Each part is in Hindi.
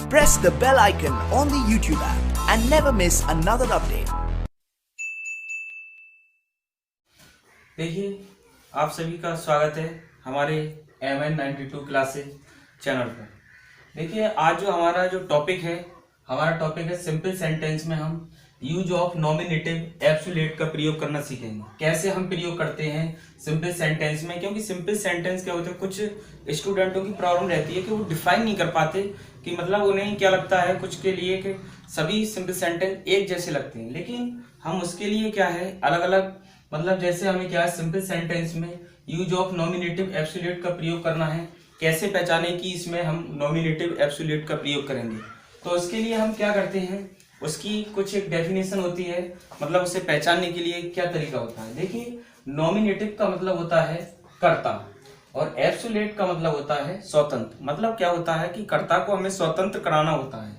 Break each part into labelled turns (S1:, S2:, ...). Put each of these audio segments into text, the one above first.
S1: Press the bell icon on the YouTube app and never miss another update.
S2: देखिए, आप सभी का स्वागत है हमारे MN92 क्लासेस चैनल पर। देखिए, आज जो हमारा टॉपिक है सिंपल सेंटेंस में हम यूज ऑफ नॉमिनेटिव एब्सोल्यूट का प्रयोग करना सीखेंगे। कैसे हम प्रयोग करते हैं सिंपल सेंटेंस में, क्योंकि सिंपल सेंटेंस क्या होता है, कुछ स्टूडेंटों की प्रॉब्लम रहती है कि वो डिफाइन नहीं कर पाते कि मतलब उन्हें क्या लगता है कुछ के लिए कि सभी सिंपल सेंटेंस एक जैसे लगते हैं, लेकिन हम उसके लिए क्या है अलग अलग, मतलब जैसे हमें क्या है सिंपल सेंटेंस में यूज ऑफ नॉमिनेटिव एब्सोल्यूट का प्रयोग करना है। कैसे पहचाने कि इसमें हम नॉमिनेटिव एब्सोल्यूट का प्रयोग करेंगे, तो उसके लिए हम क्या करते हैं, उसकी कुछ एक डेफिनेशन होती है, मतलब उसे पहचानने के लिए क्या तरीका होता है। देखिए, नॉमिनेटिव का मतलब होता है कर्ता और एब्सोल्यूट का मतलब होता है स्वतंत्र। मतलब क्या होता है कि कर्ता को हमें स्वतंत्र कराना होता है।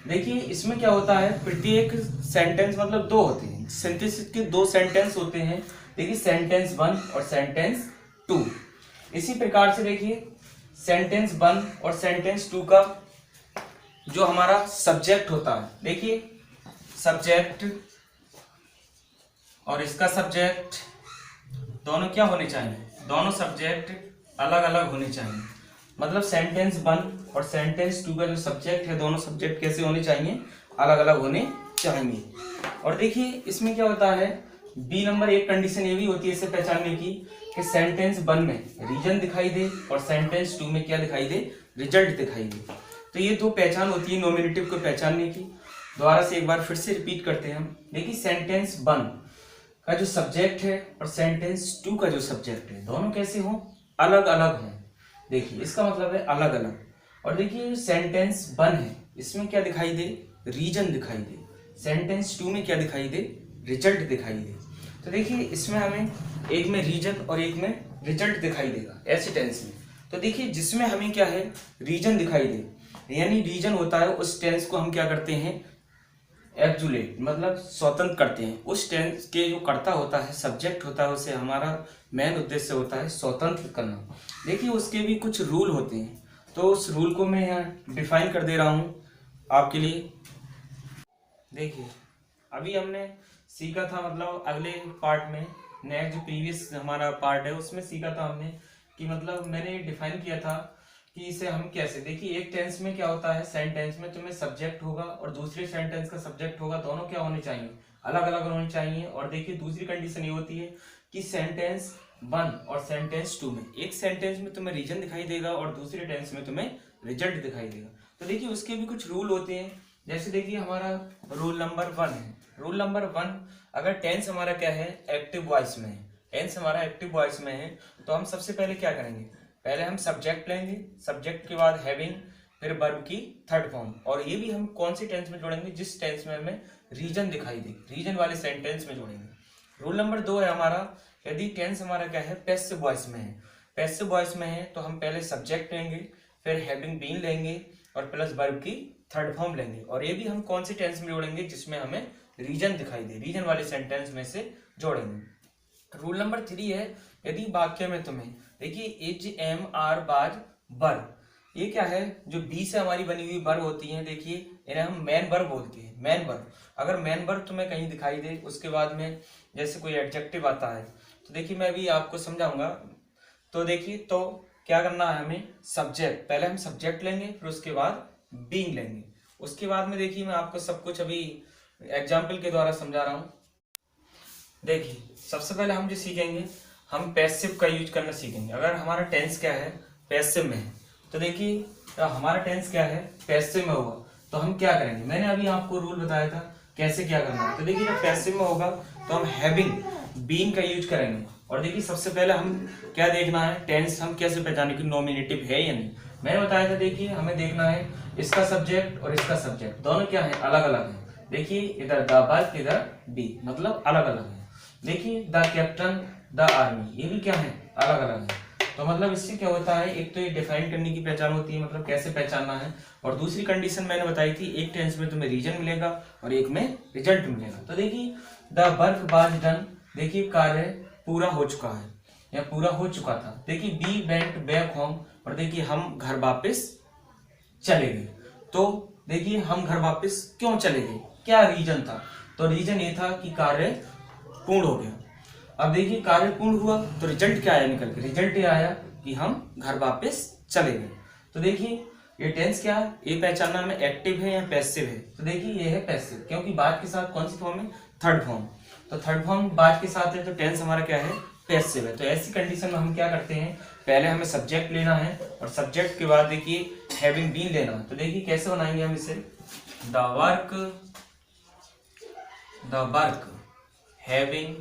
S2: देखिए, इसमें क्या होता है, प्रत्येक सेंटेंस मतलब दो होते हैं, सिंथेसिस के दो सेंटेंस होते हैं। देखिए, सेंटेंस 1 और सेंटेंस 2। इसी प्रकार से देखिए, सेंटेंस 1 और सेंटेंस 2 का जो हमारा सब्जेक्ट होता है, देखिए सब्जेक्ट और इसका सब्जेक्ट दोनों क्या होने चाहिए, दोनों सब्जेक्ट अलग अलग होने चाहिए। मतलब सेंटेंस 1 और सेंटेंस 2 का जो सब्जेक्ट है, दोनों सब्जेक्ट कैसे होने चाहिए, अलग अलग होने चाहिए। और देखिए, इसमें क्या होता है, बी नंबर एक कंडीशन ये भी होती है इसे पहचानने की कि सेंटेंस 1 में रीजन दिखाई दे और सेंटेंस 2 में क्या दिखाई दे, रिजल्ट दिखाई दे। तो ये दो पहचान होती है नॉमिनेटिव को पहचानने की। दोबारा से एक बार फिर से रिपीट करते हैं हम। देखिए, सेंटेंस 1 का जो सब्जेक्ट है और सेंटेंस 2 का जो सब्जेक्ट है, दोनों कैसे हों, अलग अलग हों। देखिए, इसका मतलब है अलग अलग। और देखिए, सेंटेंस 1 है, इसमें क्या दिखाई दे, रीजन दिखाई दे। सेंटेंस 2 में क्या दिखाई दे, रिजल्ट दिखाई दे। तो देखिए, इसमें हमें एक में रीजन और एक में रिजल्ट दिखाई देगा ऐसे टेंस में। तो देखिए, जिसमें हमें क्या है, रीजन दिखाई दे, यानी रीजन होता है, उस टेंस को हम क्या करते हैं, एब्सोल्यूट मतलब स्वतंत्र करते हैं। उस टेंस के जो कर्ता होता है, सब्जेक्ट होता है, उसे हमारा मेन उद्देश्य होता है स्वतंत्र करना। देखिए, उसके भी कुछ रूल होते हैं, तो उस रूल को मैं यहाँ डिफाइन कर दे रहा हूँ आपके लिए। देखिए, अभी हमने सीखा था, मतलब अगले पार्ट में, नेक्स्ट जो प्रीवियस हमारा पार्ट है उसमें सीखा था हमने कि मतलब मैंने डिफाइन किया था कि इसे हम कैसे। देखिए, एक टेंस में क्या होता है, सेंटेंस में तुम्हें सब्जेक्ट होगा और दूसरे सेंटेंस का सब्जेक्ट होगा, दोनों क्या होने चाहिए, अलग अलग होने चाहिए। और देखिए, दूसरी कंडीशन ये होती है कि सेंटेंस 1 और सेंटेंस 2 में, एक सेंटेंस में तुम्हें रीजन दिखाई देगा और दूसरे टेंस में तुम्हें रिजल्ट दिखाई देगा। तो देखिए, उसके भी कुछ रूल होते हैं। जैसे देखिए, हमारा रूल नंबर 1 है। रूल नंबर 1, अगर टेंस हमारा क्या है, एक्टिव वॉइस में है, टेंस हमारा एक्टिव वॉइस में है, तो हम सबसे पहले क्या करेंगे, पहले हम सब्जेक्ट लेंगे, सब्जेक्ट के बाद हैविंग, फिर वर्ब की थर्ड फॉर्म। और ये भी हम कौन सी टेंस में जोड़ेंगे, जिस टेंस में हमें रीजन दिखाई दे, रीजन वाले सेंटेंस में जोड़ेंगे। रूल नंबर 2 है हमारा, यदि टेंस हमारा क्या है, पैसिव वॉइस में है, पैसिव वॉइस में है तो हम पहले सब्जेक्ट लेंगे, फिर हैविंग बीन लेंगे और प्लस वर्ब की थर्ड फॉर्म लेंगे। और ये भी हम कौन सी टेंस में जोड़ेंगे, जिसमें हमें रीजन दिखाई दे, रीजन वाले सेंटेंस में से जोड़ेंगे। रूल नंबर 3 है, यदि वाक्य में तुम्हें, देखिए एच एम आर बाज बर, ये क्या है, जो बी से हमारी बनी हुई वर्ब होती है, देखिए इन्हें हम मेन वर्ब बोलते हैं, मेन वर्ब। अगर मेन वर्ब तुम्हें कहीं दिखाई दे, उसके बाद में जैसे कोई एडजेक्टिव आता है, तो देखिए मैं भी आपको समझाऊंगा। तो देखिए, तो क्या करना है हमें, सब्जेक्ट, पहले हम सब्जेक्ट लेंगे, फिर उसके बाद बीइंग लेंगे। उसके बाद में देखिए, मैं आपको सब कुछ अभी एग्जाम्पल के द्वारा समझा रहा हूँ। देखिए, सबसे पहले हम जो सीखेंगे, हम पैसिव का यूज करना सीखेंगे। अगर हमारा टेंस क्या है, पैसिव में है, तो देखिए हमारा टेंस क्या है, पैसिव में होगा, तो हम क्या करेंगे, मैंने अभी आपको रूल बताया था कैसे क्या करना है। तो देखिए, जब पैसिव में होगा तो हम हैविंग बीइंग का यूज करेंगे। और देखिए, सबसे पहले हम क्या देखना है, टेंस हम कैसे पहचाने कि नॉमिनेटिव है या नहीं। मैंने बताया था, देखिए हमें देखना है इसका सब्जेक्ट और इसका सब्जेक्ट दोनों क्या है, अलग अलग है। देखिए, इधर द बस, इधर बी, मतलब अलग अलग है। देखिए, द कैप्टन, द आर्मी, ये भी क्या है, अलग अलग है। तो मतलब इससे क्या होता है, एक तो ये डिफाइन करने की पहचान होती है, मतलब कैसे पहचानना है। और दूसरी कंडीशन मैंने बताई थी, एक टेंस में तुम्हें रीजन मिलेगा और एक में रिजल्ट मिलेगा। तो देखिए, द वर्क वाज डन, देखिए कार्य पूरा हो चुका है या पूरा हो चुका था। देखिए, वी वेंट बैक होम, और देखिए हम घर वापस चले गए। तो देखिए हम घर वापस क्यों चले गए, क्या रीजन था, तो रीजन ये था कि कार्य पूर्ण हो गया। अब देखिए कार्य पूर्ण हुआ तो रिजल्ट क्या आया निकल के, रिजल्ट ये आया कि हम घर वापस चले गए। तो देखिए ये टेंस क्या है, ये पहचानना में एक्टिव है या पैसिव है, तो देखिए ये है पैसिव, क्योंकि बाद के साथ कौन सी फॉर्म है, थर्ड फॉर्म, तो थर्ड फॉर्म बाद के साथ है तो टेंस हमारा क्या है, पैसिव है। तो ऐसी कंडीशन में हम क्या करते हैं, पहले हमें सब्जेक्ट लेना है और सब्जेक्ट के बाद देखिए हैविंग बीन लेना। तो देखिए कैसे बनाएंगे हम इसे, the work having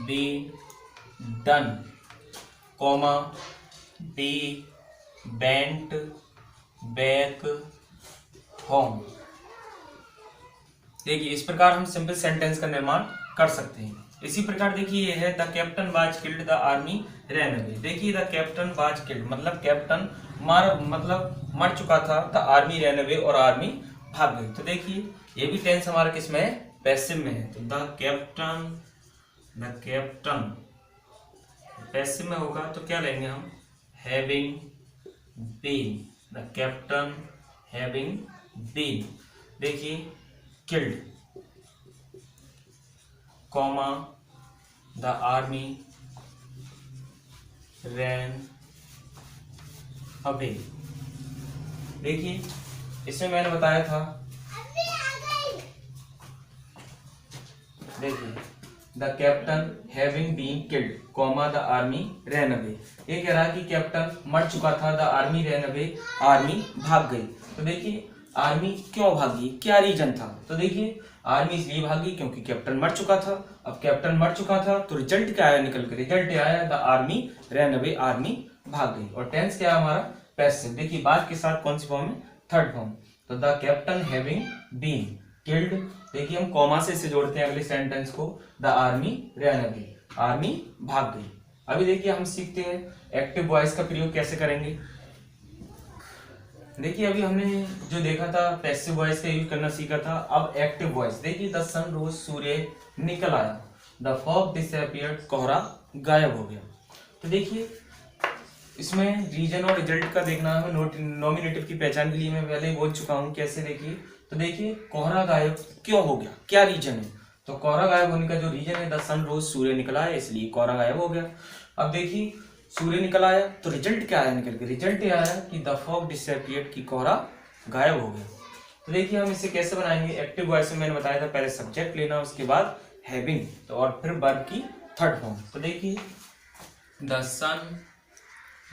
S2: been done, comma be bent back home. देखिए इस प्रकार हम सिंपल सेंटेंस का निर्माण कर सकते हैं। इसी प्रकार देखिए ये है the captain was killed the army ran away. देखिए द कैप्टन वाज किल्ड मतलब कैप्टन मर चुका था, द आर्मी रैन अवे और आर्मी भाग गई। तो देखिए ये भी टेंस हमारा किस में है, पैसिव में है। तो द कैप्टन पैसिव में होगा तो क्या लेंगे हम, having been, the captain having been, देखिए killed, comma the army ran away. देखिए इसमें मैंने बताया था, देखिए the captain having been killed, comma the army ran away. ये कह रहा है कि कैप्टन मर चुका था, the army ran away, army भाग गई। तो देखिए आर्मी क्यों भागी, क्या रीजन था, तो देखिए आर्मी इसलिए भागी क्योंकि कैप्टन मर चुका था। अब कैप्टन मर चुका था तो रिजल्ट क्या आया निकल कर, रिजल्ट आया the army ran away, army भाग गई। और टेंस क्या है हमारा, पैसिव। देखिए बाद के साथ कौन सी फॉर्म है, थर्ड फॉर्म। तो the captain having been killed, देखिए हम कॉमा से इसे जोड़ते हैं अगले सेंटेंस को, the army ran away, army भाग गई। अभी देखिए हम सीखते हैं एक्टिव वॉइस का प्रयोग कैसे करेंगे। देखिए अभी हमने जो देखा था पैसिव वॉइस का यूज करना सीखा था, अब एक्टिव वॉइस। देखिए द सन रोज, सूर्य निकल आया, द फॉग डिसअपीयर्ड, कोहरा गायब हो गया। तो देखिए इसमें रीजन और रिजल्ट का देखना है, नॉमिनेटिव की पहचान के लिए मैं पहले ही बोल चुका हूं कैसे। देखिए तो देखिए कोहरा गायब क्यों हो गया, क्या रीजन है, तो कोहरा गायब होने का जो रीजन है, द सन रोज, सूर्य निकला है इसलिए कोहरा गायब हो गया। अब देखिए सूर्य निकल आया तो रिजल्ट क्या आया निकल के, रिजल्ट ये आया कि द फॉग डिसअपीयर्ड, की कोहरा गायब हो गया। तो देखिए हम इसे कैसे बनाएंगे, एक्टिव वॉइस में मैंने बताया था पहले सब्जेक्ट लेना, उसके बाद हैविंग, तो और फिर वर्ब की थर्ड फॉर्म। तो देखिए द सन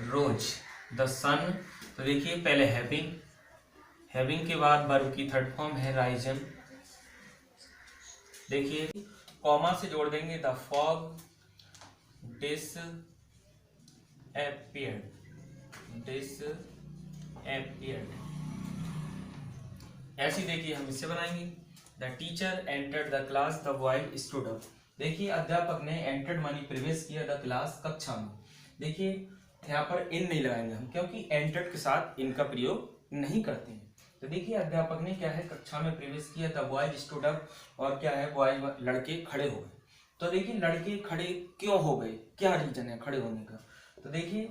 S2: रोज, द सन, तो देखिए पहले हैविंग के बाद वर्ब की थर्ड फॉर्म है राइजन। देखिए कॉमा से जोड़ देंगे, द फॉग डिसअपीयर्ड। ऐसी देखिए हम इससे बनाएंगे, the teacher entered the class, the boy stood up. देखिए अध्यापक ने एंटर्ड मानी प्रवेश किया, द क्लास कक्षा में। देखिए यहाँ पर इन नहीं लगाएंगे हम, क्योंकि एंटर्ड के साथ इनका प्रयोग नहीं करते हैं। तो देखिए अध्यापक ने क्या है, कक्षा में प्रवेश किया, द बॉय स्टूड अप, और क्या है, बॉय लड़के खड़े हो गए। तो देखिए लड़के खड़े क्यों हो गए, क्या रीजन है खड़े होने का, तो देखिए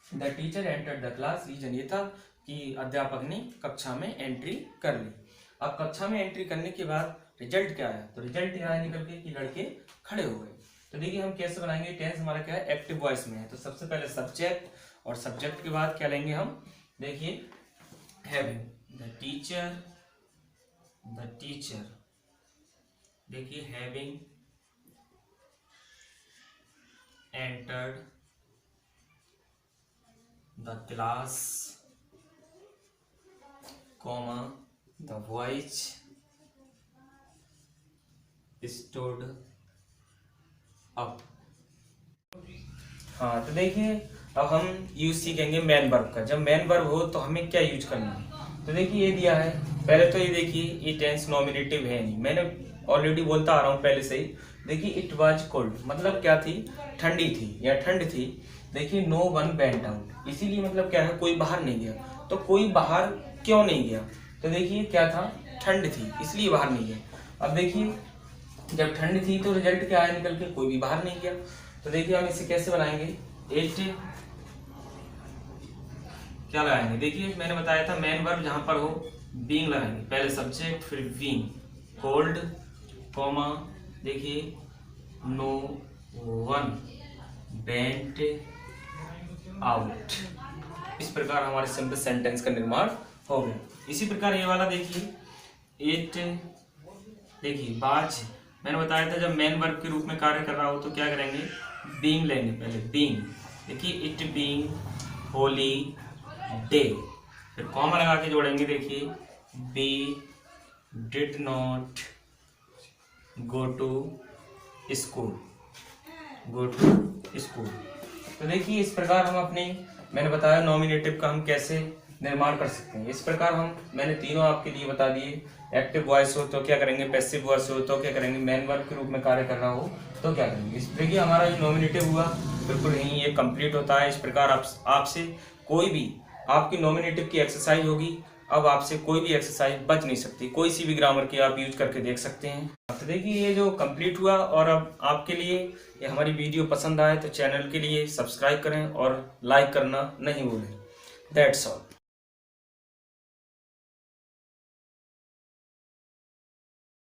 S2: the teacher entered the class, reason ये था कि अध्यापक ने कक्षा में एंट्री कर ली। अब कक्षा में एंट्री करने के बाद रिजल्ट क्या आया, तो रिजल्ट यह आया निकल के कि लड़के खड़े हो गए। तो देखिए हम कैसे बनाएंगे, टेंस हमारा क्या है, एक्टिव वॉइस में है। तो सबसे पहले सब्जेक्ट, और सब्जेक्ट के बाद क्या लेंगे हम, देखिए हैविंग, द टीचर, देखिए having entered the class, comma the boys stood up. हाँ तो देखिए अब हम यूज सीखेंगे मैन वर्ब का। जब मैन वर्ब हो तो हमें क्या यूज करना है, तो देखिए ये दिया है, पहले तो ये देखिए ये टेंस नॉमिनेटिव है नहीं, मैंने ऑलरेडी बोलता आ रहा हूँ पहले से ही। देखिए इट वाज कोल्ड मतलब क्या थी, ठंडी थी या ठंड थी। देखिए नो वन वेंट आउट, इसीलिए मतलब क्या है, कोई बाहर नहीं गया। तो कोई बाहर क्यों नहीं गया, तो देखिए क्या था, ठंड थी इसलिए बाहर नहीं गया। अब देखिए जब ठंड थी तो रिजल्ट क्या आया निकल के, कोई भी बाहर नहीं गया। तो देखिए हम इसे कैसे बनाएंगे, इट क्या लगाएंगे, देखिए मैंने बताया था मेन वर्ब जहां पर हो बीइंग लगाएंगे, पहले सब्जेक्ट फिर बीइंग, कोल्ड कॉमा देखिए नो वन वेंट आउट। इस प्रकार हमारे सिंपल सेंटेंस का निर्माण हो गया। इसी प्रकार ये वाला देखिए इट, देखिए बाज, मैंने बताया था जब मेन वर्ब के रूप में कार्य कर रहा हो तो क्या करेंगे, बीइंग लेंगे, पहले बीइंग, देखिए इट बीइंग होली डे, फिर कॉमा लगा के जोड़ेंगे, देखिए be did not go to school, go to school. तो देखिए इस प्रकार हम अपने, मैंने बताया नॉमिनेटिव का हम कैसे निर्माण कर सकते हैं। इस प्रकार मैंने तीनों आपके लिए बता दिए। एक्टिव वॉइस हो तो क्या करेंगे, पैसिव वॉइस हो तो क्या करेंगे, मेन वर्ब के रूप में कार्य कर रहा हो तो क्या करेंगे। इस देखिए हमारा जो नॉमिनेटिव हुआ बिल्कुल यही ये कंप्लीट होता है। इस प्रकार आपसे कोई भी आपकी नॉमिनेटिव की एक्सरसाइज होगी, अब आपसे कोई भी एक्सरसाइज बच नहीं सकती, कोई सी भी ग्रामर की आप यूज करके देख सकते हैं। तो देखिए ये जो कंप्लीट हुआ, और अब आपके लिए ये हमारी वीडियो पसंद आए तो चैनल के लिए सब्सक्राइब करें और लाइक करना नहीं भूलें। That's all.